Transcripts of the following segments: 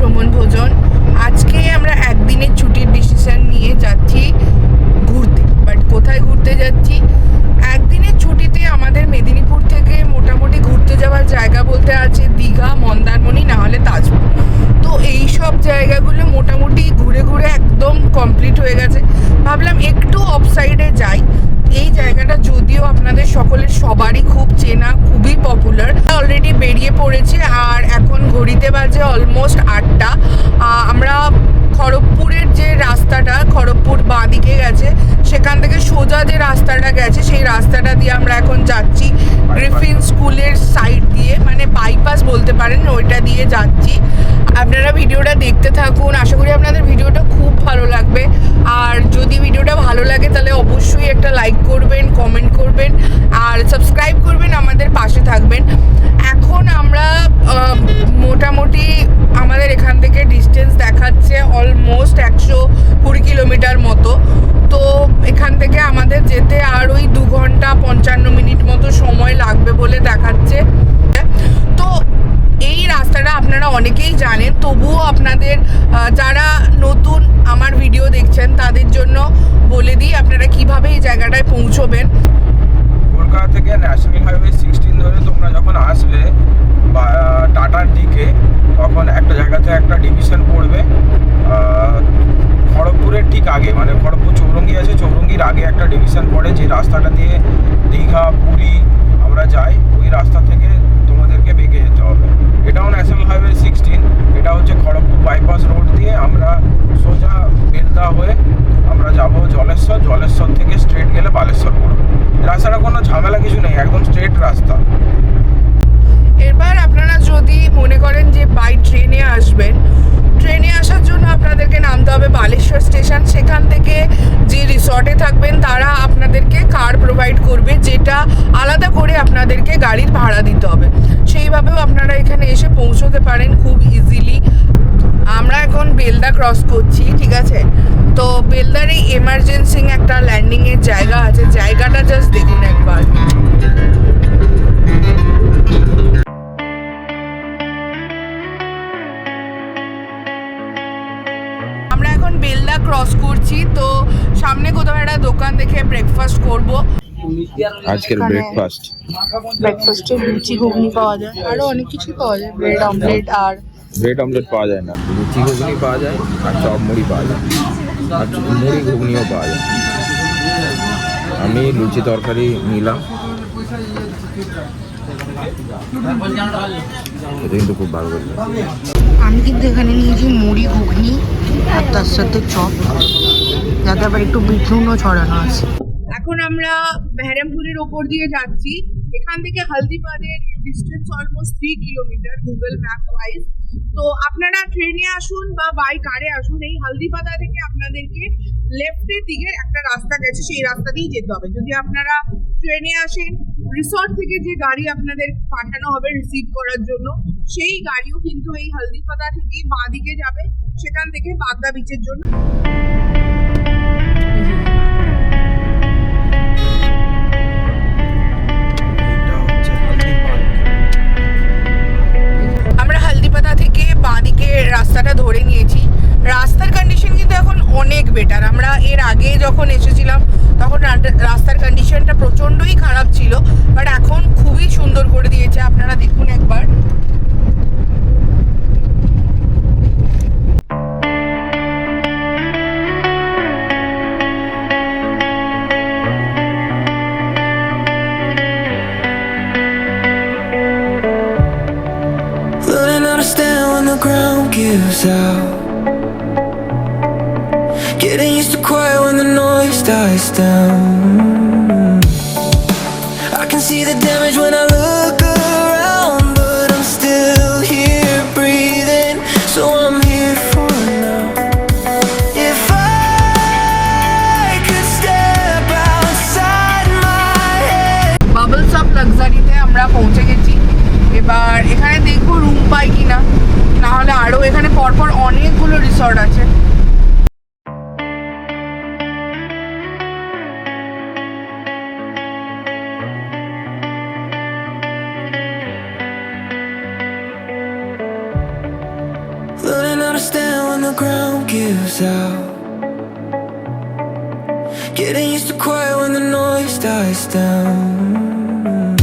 ভ্রমণ ভোজন। আজকে আমরা একদিনের ছুটির ডিসিশন নিয়ে যাচ্ছি ঘুরতে। বাট কোথায় ঘুরতে যাচ্ছি? একদিনের ছুটিতে আমাদের মেদিনীপুর থেকে মোটামুটি ঘুরতে যাওয়ার জায়গা বলতে আছে দীঘা, মন্দারমণি, না হলে তাজপুর। তো এই সব জায়গাগুলো মোটামুটি ঘুরে ঘুরে একদম কমপ্লিট হয়ে গেছে। ভাবলাম একটু অফসাইডে যাই। এই জায়গাটা যদিও আপনাদের সকলের সবারই খুব চেনা, খুবই পপুলার। অলরেডি বেরিয়ে পড়েছে আর এখন ঘড়িতে বাজে অলমোস্ট 8টা। আমরা খড়গপুরের যে রাস্তাটা, খড়গপুর বাঁদিকে গেছে, সেখান থেকে সোজা যে রাস্তাটা গেছে সেই রাস্তাটা দিয়ে আমরা এখন যাচ্ছি গ্রিফিন স্কুলের সাইড দিয়ে, মানে বাইপাস বলতে পারেন, ওইটা দিয়ে যাচ্ছি। আপনারা ভিডিওটা দেখতে থাকুন, আশা করি আপনাদের ভিডিওটা খুব ভালো লাগবে। আর যদি ভিডিওটা ভালো লাগে তাহলে অবশ্যই একটা লাইক করবেন, কমেন্ট করবেন আর সাবস্ক্রাইব করবেন, আমাদের পাশে থাকবেন। এখন আমরা মোটামুটি আমাদের এখান থেকে ডিস্টেন্স দেখাচ্ছে অলমোস্ট 120 কিলোমিটার মতো। তো এখান থেকে আমাদের যেতে আর ওই 2 ঘন্টা 55 মিনিট মতো সময় লাগবে বলে দেখাচ্ছে। তো এই রাস্তাটা আপনারা অনেকেই জানেন, তবুও আপনাদের যারা নতুন আমার ভিডিও দেখছেন তাদের জন্য বলে দিই আপনারা কিভাবে এই জায়গাটায় পৌঁছবেন। কলকাতা থেকে ন্যাশনাল হাইওয়ে 16 ধরে তোমরা যখন আসবে টাটার দিকে, তখন একটা জায়গাতে একটা ডিভিশন পড়বে খড়গপুরের ঠিক আগে, মানে খড়গপুর চৌরঙ্গি আছে, চৌরঙ্গির আগে একটা ডিভিশন পড়ে। যে রাস্তাটা দিয়ে দীঘা, পুরী আমরা যাই, ওই রাস্তা থেকে তোমাদেরকে বেঁকে যেতে হবে। এটাও ন্যাশনাল হাইওয়ে 16। এটা হচ্ছে খড়গপুর বাইপাস রোড দিয়ে আমরা সোজা বেলদা হয়ে আমরা যাব জলেশ্বর। জলেশ্বর থেকে স্ট্রেট গেলে বালেশ্বর পড়বে। রাস্তাটা কোনো ঝামেলা কিছু নেই, একদম স্ট্রেট রাস্তা। এবার আপনারা যদি মনে করেন যে বাই ট্রেনে আসবেন, ট্রেনে আসার জন্য আপনাদেরকে নামতে হবে বালেশ্বর স্টেশন। সেখান থেকে যে রিসর্টে থাকবেন তারা আপনাদেরকে কার প্রোভাইড করবে, যেটা আলাদা করে আপনাদেরকে গাড়ির ভাড়া দিতে হবে। সেইভাবেও আপনারা এখানে এসে পৌঁছতে পারেন খুব ইজিলি। আমরা এখন বেলদা ক্রস করছি, ঠিক আছে? তো বেলদার এই এমার্জেন্সি একটা ল্যান্ডিংয়ের জায়গা আছে, জায়গাটা জাস্ট দেখুন একবার। আমরা এখন বেলদা ক্রস করছি, তো সামনে কোথাও একটা দোকান দেখে ব্রেকফাস্ট করব। আজকের ব্রেকফাস্টে লুচি ঘুগনি পাওয়া যায়, আরো অনেক কিছু পাওয়া যায়, ব্রেড অমলেট। আর ব্রেড অমলেট পাওয়া যায় না, লুচি ঘুগনি পাওয়া যায় আর চপ মুড়ি পাওয়া যায়, আর মুড়ি ঘুগনিও পাওয়া যায়। আমি লুচি তরকারি নিলাম, এটা কিন্তু খুব ভালো করছে। আমি কিন্তু এখানে নিয়েছি মুড়ি ঘুগনি আর তার সাথে চপ, যাতে আবার একটু বিট নুনও ছড়ানো আছে। এখন আমরা বেহরামপুরের ওপর দিয়ে যাচ্ছি। এখান থেকে হলদিবাদের distance almost 3 kilometre Google map wise. তো আপনারা ট্রেনে আসুন বা বাই কারে আসুন, এই হলদিবাদা থেকে আপনাদেরকে লেফটের দিকে একটা রাস্তা গেছে, সেই রাস্তা দিয়েই যেতে হবে। যদি আপনারা ট্রেনে আসেন, রিসর্ট থেকে যে গাড়ি আপনাদের পাঠানো হবে রিসিভ করার জন্য, সেই গাড়িও কিন্তু এই হলদিবাদা থেকে বাঁ দিকে যাবে, সেখান থেকে বাগদা বিচের জন্য। আমরা হলদিবাদা থেকে বাঁদিকে রাস্তাটা ধরে নিয়েছি। রাস্তার কন্ডিশন কিন্তু এখন অনেক বেটার। আমরা এর আগে যখন এসেছিলাম তখন রাস্তার কন্ডিশনটা প্রচণ্ডই খারাপ ছিল, বাট এখন খুবই সুন্দর করে দিয়েছে, আপনারা দেখুন একবার। Ground gives out, getting used to quiet when the noise dies down. I can see the damage when I look around, but I'm still here breathing, so I'm here for now. If I could step outside my head. Bubbles of লাক্সারিতে আমরা পৌঁছে গেছি। এবার এখানে দেখবো room পাই কিনা, না হলে আরো এখানে পরপর অনেকগুলো রিসর্ট আছে। ground gives out. Getting used to quiet when the noise dies down.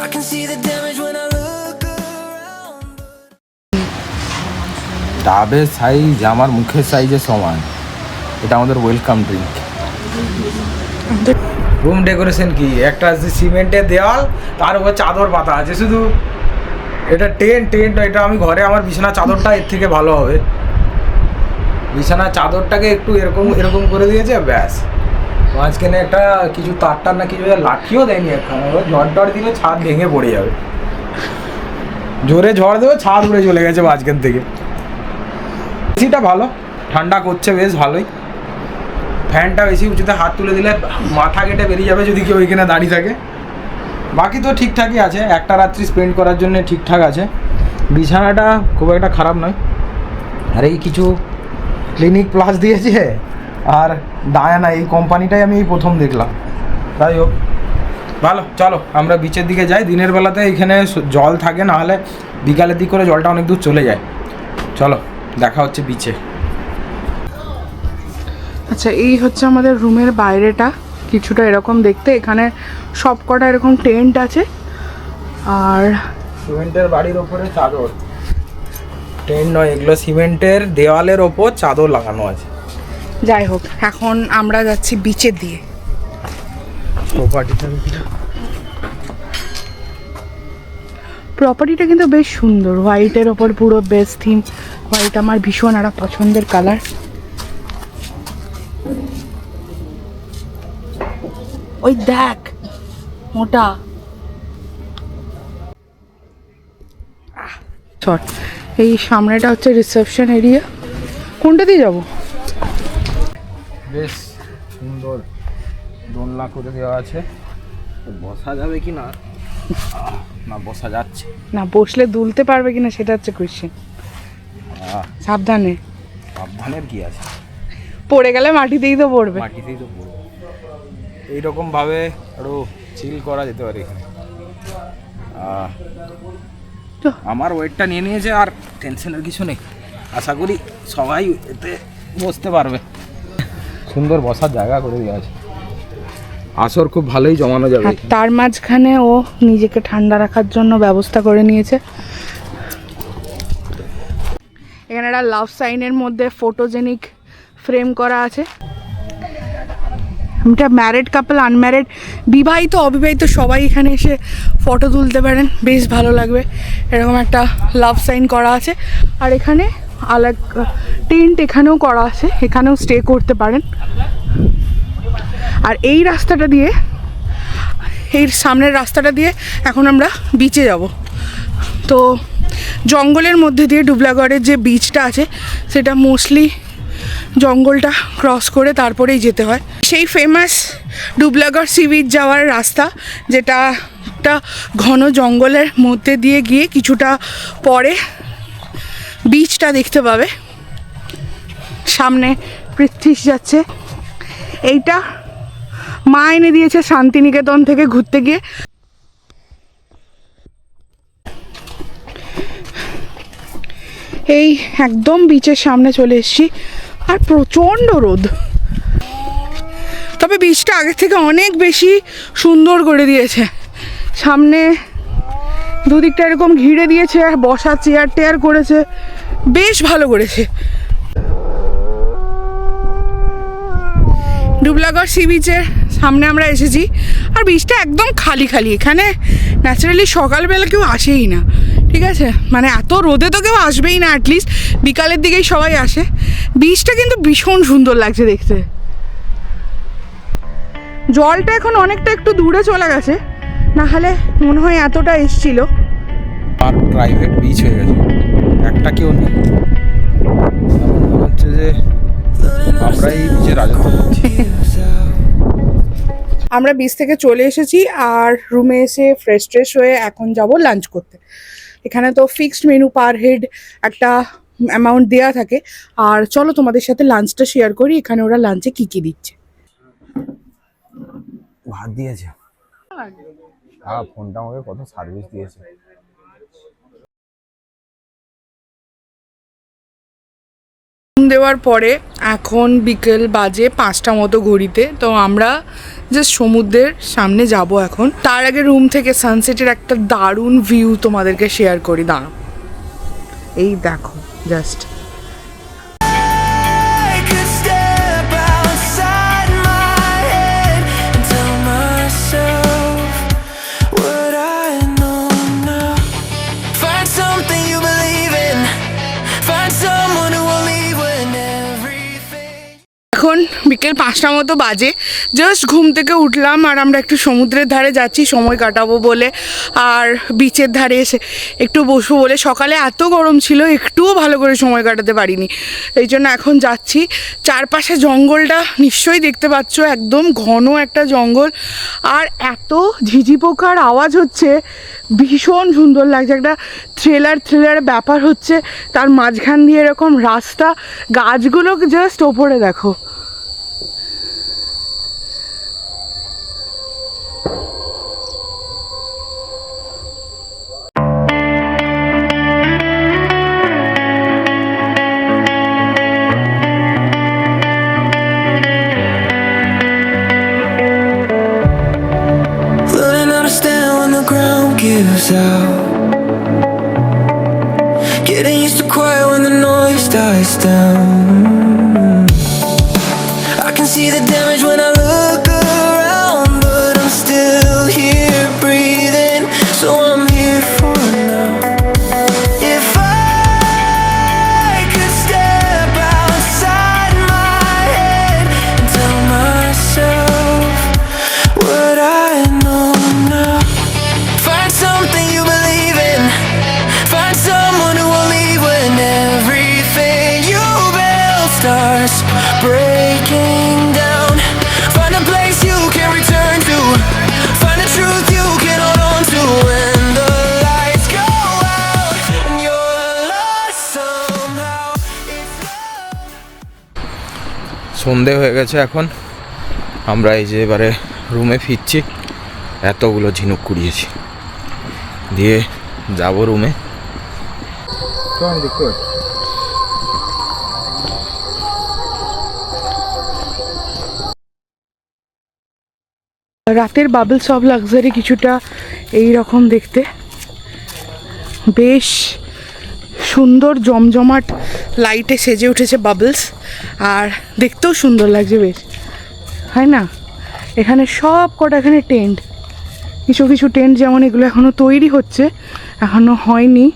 I can see the damage when I look around. ডাবের সাইজ আমার মুখের সাইজের সমান। এটা আমাদের ওয়েলকাম ড্রিঙ্ক। রুম ডেকোরেশন কি, একটা সিমেন্টের দেওয়াল, তার উপর চাদর পাতা আছে শুধু। এটা টেন্ট, এটা আমি ঘরে আমার বিছানা চাদরটা এর থেকে ভালো হবে। বিছানার চাদরটাকে একটু এরকম করে দিয়েছে, ব্যাস। মাঝখানে একটা কিছু তারটার না কিছু লাঠিও দেয়নি একখানে, ঝড় টড় দিলে ছাদ ভেঙে পড়ে যাবে। জোরে ঝড় দেবে, ছাদ উড়ে চলে গেছে মাঝখান থেকে। এসিটা ভালো, ঠান্ডা করছে বেশ ভালোই। ফ্যানটা বেশি উঁচুতে হাত তুলে দিলে মাথা কেটে বেরিয়ে যাবে যদি কেউ ওইখানে দাঁড়িয়ে থাকে। বাকি তো ঠিকঠাকই আছে, একটা রাত্রি স্পেন্ড করার জন্য ঠিকঠাক আছে। বিছানাটা খুব একটা খারাপ নয়। আর এই কিছু ক্লিনিক প্লাস দিয়েছে আর ডায়ানা, এই কোম্পানিটাই আমি এই প্রথম দেখলাম। তাই হোক ভালো, চলো আমরা বিচের দিকে যাই। দিনের বেলাতে এখানে জল থাকে, না হলে বিকালের দিক করে জলটা অনেক দূর চলে যায়। চলো দেখা হচ্ছে বিচে। আচ্ছা, এই হচ্ছে আমাদের রুমের বাইরেটা, কিছুটা এরকম দেখতে। এখানে সব কটা এরকম টেন্ট আছে। আর সিমেন্টের বাড়ির ওপরে চাদর, টেন্ট নয় এগুলো, সিমেন্টের দেওয়ালের ওপর চাদর লাগানো আছে। যাই হোক, এখন আমরা যাচ্ছি বিচের দিয়ে। প্রপার্টিটা কিন্তু বেশ সুন্দর, হোয়াইটের ওপর পুরো বেস থিম। হোয়াইট আমার ভীষণ একটা পছন্দের কালার। ওই দেখ মোটা শট। এই সামনেটা হচ্ছে রিসেপশন এরিয়া। কোনটা দিয়ে যাবো? বেশ সুন্দর দোলনা করে দেওয়া আছে। বসা যাবে কি না, না বসা যাচ্ছে না, বসলে দুলতে পারবে কিনা সেটা হচ্ছে কোয়েশ্চেন। সাবধানে, সাবধানের কি আছে, পড়ে গেলে মাটিতেই তো পড়বে। মাটিতেই তো পড়বে। এইরকম ভাবে আরো চিল করা যেতে পারে এখানে। আমার ওয়েটটা নিয়ে নিয়েছে, আর টেনশনের কিছু নেই। আশা করি সবাই এতে বসতে পারবে। সুন্দর বসার জায়গা করে দেওয়া আছে, আসর খুব ভালোই জমানো যাবে। আর তার মাঝখানে ও নিজেকে ঠান্ডা রাখার জন্য ব্যবস্থা করে নিয়েছে। এখানে একটা লাভ সাইনের মধ্যে ফটোজেনিক ফ্রেম করা আছে। এটা ম্যারিড কাপল, আনম্যারিড, বিবাহিত অবিবাহিত সবাই এখানে এসে ফটো তুলতে পারেন, বেশ ভালো লাগবে। এরকম একটা লাভ সাইন করা আছে। আর এখানে আলাগ টেন্ট এখানেও করা আছে, এখানেও স্টে করতে পারেন। আর এই রাস্তাটা দিয়ে, এই সামনের রাস্তাটা দিয়ে এখন আমরা বিচে যাব। তো জঙ্গলের মধ্যে দিয়ে ডুবলাগড়ের যে বিচটা আছে সেটা মোস্টলি জঙ্গলটা ক্রস করে তারপরেই যেতে হয়। সেই ফেমাস ডুবলাগড় সি বিচ যাওয়ার রাস্তা, যেটা একটা ঘন জঙ্গলের মধ্যে দিয়ে গিয়ে কিছুটা পরে বিচটা দেখতে পাবে। সামনে পৃথ্বীশ যাচ্ছে। এইটা মা এনে দিয়েছে শান্তিনিকেতন থেকে ঘুরতে গিয়ে। এই একদম বিচের সামনে চলে এসেছি, আর প্রচণ্ড রোদ। তবে বিচটা আগের থেকে অনেক বেশি সুন্দর করে দিয়েছে। সামনে দুদিকটা এরকম ঘিরে দিয়েছে, আর বসার চেয়ার টেয়ার করেছে, বেশ ভালো করেছে। ডুবলাগড় সি বিচের সামনে আমরা এসেছি, আর বিচটা একদম খালি খালি। এখানে ন্যাচারালি সকালবেলা কেউ আসেই না, ঠিক আছে? মানে এত রোদে তো কেউ আসবেই না, অ্যাটলিস্ট বিকালের দিকেই সবাই আসে। বিচটা কিন্তু ভীষণ সুন্দর লাগছে দেখতে। জলটা এখন অনেকটা একটু দূরে চলে গেছে, না হলে মনে হয় এতটা এসছিল। আর প্রাইভেট বিচ হয়ে গেছে, একটা কেউ নেই। মনে হচ্ছে যে আমরা এই বিচে রাজত্ব করছি। আমরা বিচ থেকে চলে এসেছি, আর রুমে এসে ফ্রেশ ট্রেশ হয়ে এখন যাব লাঞ্চ করতে। এখানে তো ফিক্সড মেনু পার হেড একটা অ্যামাউন্ট দেওয়া থাকে। আর চলো তোমাদের সাথে লাঞ্চটা শেয়ার করি, এখানে ওরা লাঞ্চে কী কী দিচ্ছে। ভাত দিয়েছে, ফোনটা আমাকে কত সার্ভিস দিয়েছে। দেওয়ার পরে এখন বিকেল বাজে 5টা মতো ঘড়িতে। তো আমরা জাস্ট সমুদ্রের সামনে যাব এখন। তার আগে রুম থেকে সানসেটের একটা দারুণ ভিউ তোমাদেরকে শেয়ার করি। দাঁড়াও, এই দেখো just. I could step outside my head and tell myself what I know now. Find something you believe in. Find someone who will leave when everything. এখন বিকেল 5টা মতো বাজে, জাস্ট ঘুম থেকে উঠলাম আর আমরা একটু সমুদ্রের ধারে যাচ্ছি সময় কাটাবো বলে, আর বিচের ধারে এসে একটু বসবো বলে। সকালে এত গরম ছিল, একটুও ভালো করে সময় কাটাতে পারিনি, এই জন্য এখন যাচ্ছি। চারপাশে জঙ্গলটা নিশ্চয়ই দেখতে পাচ্ছ, একদম ঘন একটা জঙ্গল, আর এত ঝিঝি পোকার আওয়াজ হচ্ছে, ভীষণ সুন্দর লাগছে। একটা থ্রিলার ব্যাপার হচ্ছে। তার মাঝখান দিয়ে এরকম রাস্তা, গাছগুলো জাস্ট ওপরে দেখো। Learning how to stand when the ground gives out. Getting used to quiet when the noise dies down. I can see the damage when I look around, but I'm still here breathing, so I'm here for now. If I could step outside my head and tell myself what I know now. Find something you believe in. Find someone who will leave when everything you build starts breaking down. Find a place you can return to. Find a truth you can hold on to when the lights go out and you're lost somehow. It's সন্ধে হয়ে গেছে এখন। আমরা এই যে এবারে রুমে ফিরছি, এতগুলো ঝিনুক কুড়িয়েছি, দিয়ে যাব রুমে। তো আমি দেখতে পাচ্ছি রাতের বাবলস অফ লাক্সারি কিছুটা এই রকম দেখতে, বেশ সুন্দর জমজমাট লাইটে সেজে উঠেছে বাবলস, আর দেখতেও সুন্দর লাগছে বেশ, হয় না? এখানে সব কটা এখানে টেন্ট, কিছু কিছু টেন্ট যেমন এগুলো এখনও তৈরি হচ্ছে, এখনও হয়নি।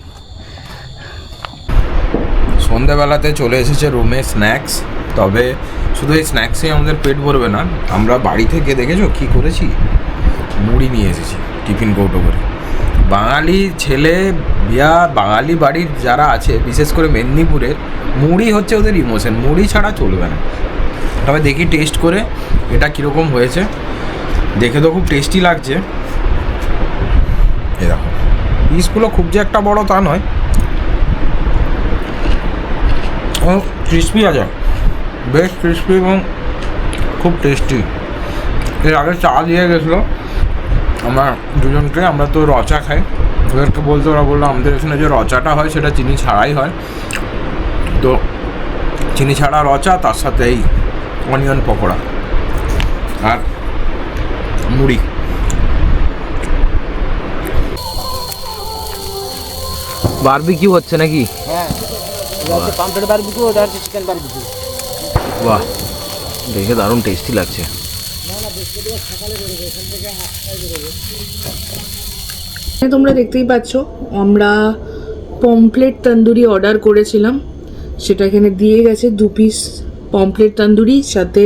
সন্ধেবেলাতে চলে এসেছে রুমে স্ন্যাক্স, তবে শুধু এই স্ন্যাক্সেই আমাদের পেট ভরবে না। আমরা বাড়ি থেকে দেখেছো কী করেছি, মুড়ি নিয়ে এসেছি টিফিন কৌটো করে। বাঙালি ছেলে বিয়া, বাঙালি বাড়ির যারা আছে বিশেষ করে মেদিনীপুরের, মুড়ি হচ্ছে ওদের ইমোশন, মুড়ি ছাড়া চলবে না। তবে দেখি টেস্ট করে এটা কীরকম হয়েছে, দেখে তো খুব টেস্টি লাগছে। এ দেখো, পিসগুলো খুব যে একটা বড় তা নয়, ও ক্রিসপি আছে, বেশ ক্রিসপি এবং খুব টেস্টি। এর আগে চা দিয়ে গেছিলো আমার দুজনকে, আমরা তো রচা খাই, ওদেরকে বলতে ওরা বললো আমাদের এখানে যে রচাটা হয় সেটা চিনি ছাড়াই হয়, তো চিনি ছাড়া রচা, তার সাথে এই অনিয়ন পকোড়া আর মুড়ি। বারবিকিউ হচ্ছে নাকি? হ্যাঁ, পাম্পলেট বারবিকিউ, ওটা হচ্ছে চিকেন বারবিকিউ। বাহ, দেখে দারুণ টেস্টি লাগছে। তোমরা দেখতেই পাচ্ছ আমরা পমপ্লেট তন্দুরি অর্ডার করেছিলাম, সেটা এখানে দিয়ে গেছে 2 পিস পমপ্লেট তন্দুরি, সাথে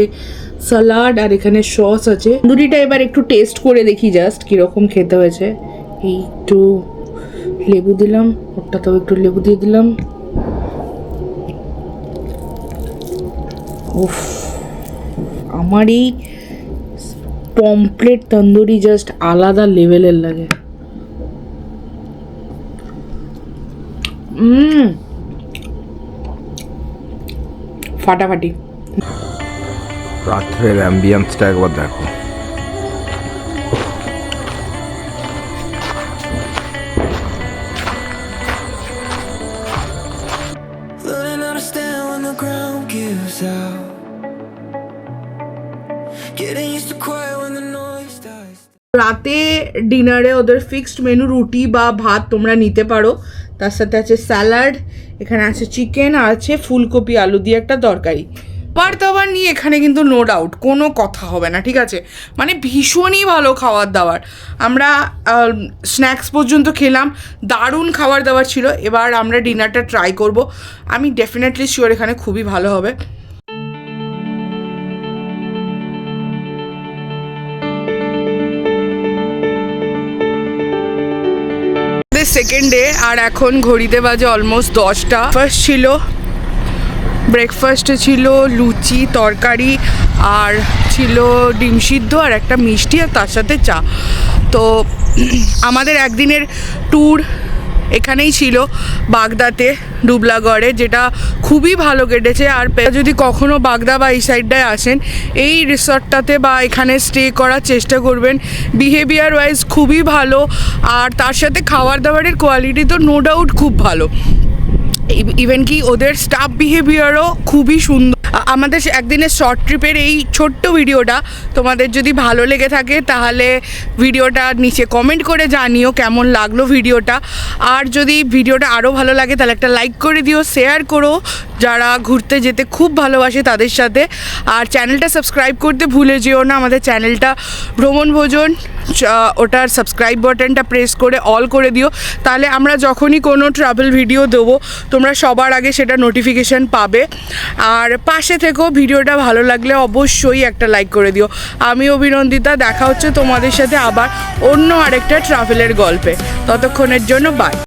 সালাড, আর এখানে সস আছে। তন্দুরিটা এবার একটু টেস্ট করে দেখি জাস্ট কীরকম খেতে হয়েছে। এই একটু লেবু দিলাম, ওটাতেও একটু লেবু দিয়ে দিলাম। উফ, আমার এই পমপ্লেট তন্দুরি জাস্ট আলাদা লেভেলের লাগে। ফাটাফাটি। রাত্রের অ্যাম্বিয়েন্সটা একবার দেখো। learning how to stand when the ground out. Getting used to quiet when the noise dies. রাতে ডিনারে ওদের ফিক্সড মেনু রুটি বা ভাত তোমরা নিতে পারো, তার সাথে আছে স্যালাড, এখানে আছে চিকেন, আর আছে ফুলকপি আলু দিয়ে একটা তরকারি। খাবার দাবার নিয়ে এখানে কিন্তু নো ডাউট কোনো কথা হবে না, ঠিক আছে? মানে ভীষণই ভালো খাবার দাবার। আমরা স্ন্যাক্স পর্যন্ত খেলাম, দারুণ খাবার দাবার ছিল। এবার আমরা ডিনারটা ট্রাই করব, আমি ডেফিনেটলি শিওর এখানে খুবই ভালো হবে। সেকেন্ড ডে, আর এখন ঘড়িতে বাজে অলমোস্ট 10টা। ফার্স্ট ছিল ব্রেকফাস্টে ছিল লুচি তরকারি, আর ছিল ডিম সিদ্ধ আর একটা মিষ্টি, আর তার সাথে চা। তো আমাদের একদিনের ট্যুর এখানেই ছিল বাগদাতে, ডুবলাগড়ে, যেটা খুবই ভালো কেটেছে। আর যদি কখনো বাগদা বা এই সাইডটায় আসেন, এই রিসর্টটাতে বা এখানে স্টে করার চেষ্টা করবেন। বিহেভিয়ার ওয়াইজ খুবই ভালো, আর তার সাথে খাবার দাবারের কোয়ালিটি তো নো ডাউট খুব ভালো। ইভেন কি ওদের স্টাফ বিহেভিয়ারও খুবই সুন্দর। আমাদের একদিনের শর্ট ট্রিপের এই ছোট্ট ভিডিওটা তোমাদের যদি ভালো লেগে থাকে তাহলে ভিডিওটা নিচে কমেন্ট করে জানিও কেমন লাগলো ভিডিওটা। আর যদি ভিডিওটা আরও ভালো লাগে তাহলে একটা লাইক করে দিও, শেয়ার করো যারা ঘুরতে যেতে খুব ভালোবাসে তাদের সাথে। আর চ্যানেলটা সাবস্ক্রাইব করতে ভুলে যেও না, আমাদের চ্যানেলটা ভ্রমণ ভোজন, ওটার সাবস্ক্রাইব বাটনটা প্রেস করে অল করে দিও, তাহলে আমরা যখনই কোনো ট্রাভেল ভিডিও দেবো তোমরা সবার আগে সেটা নোটিফিকেশান পাবে। আর পাশে থেকেও ভিডিওটা ভালো লাগলে অবশ্যই একটা লাইক করে দিও। আমি অভিনন্দিতা, দেখা হচ্ছে তোমাদের সাথে আবার অন্য আরেকটা ট্রাভেলের গল্পে। ততক্ষণের জন্য বাই।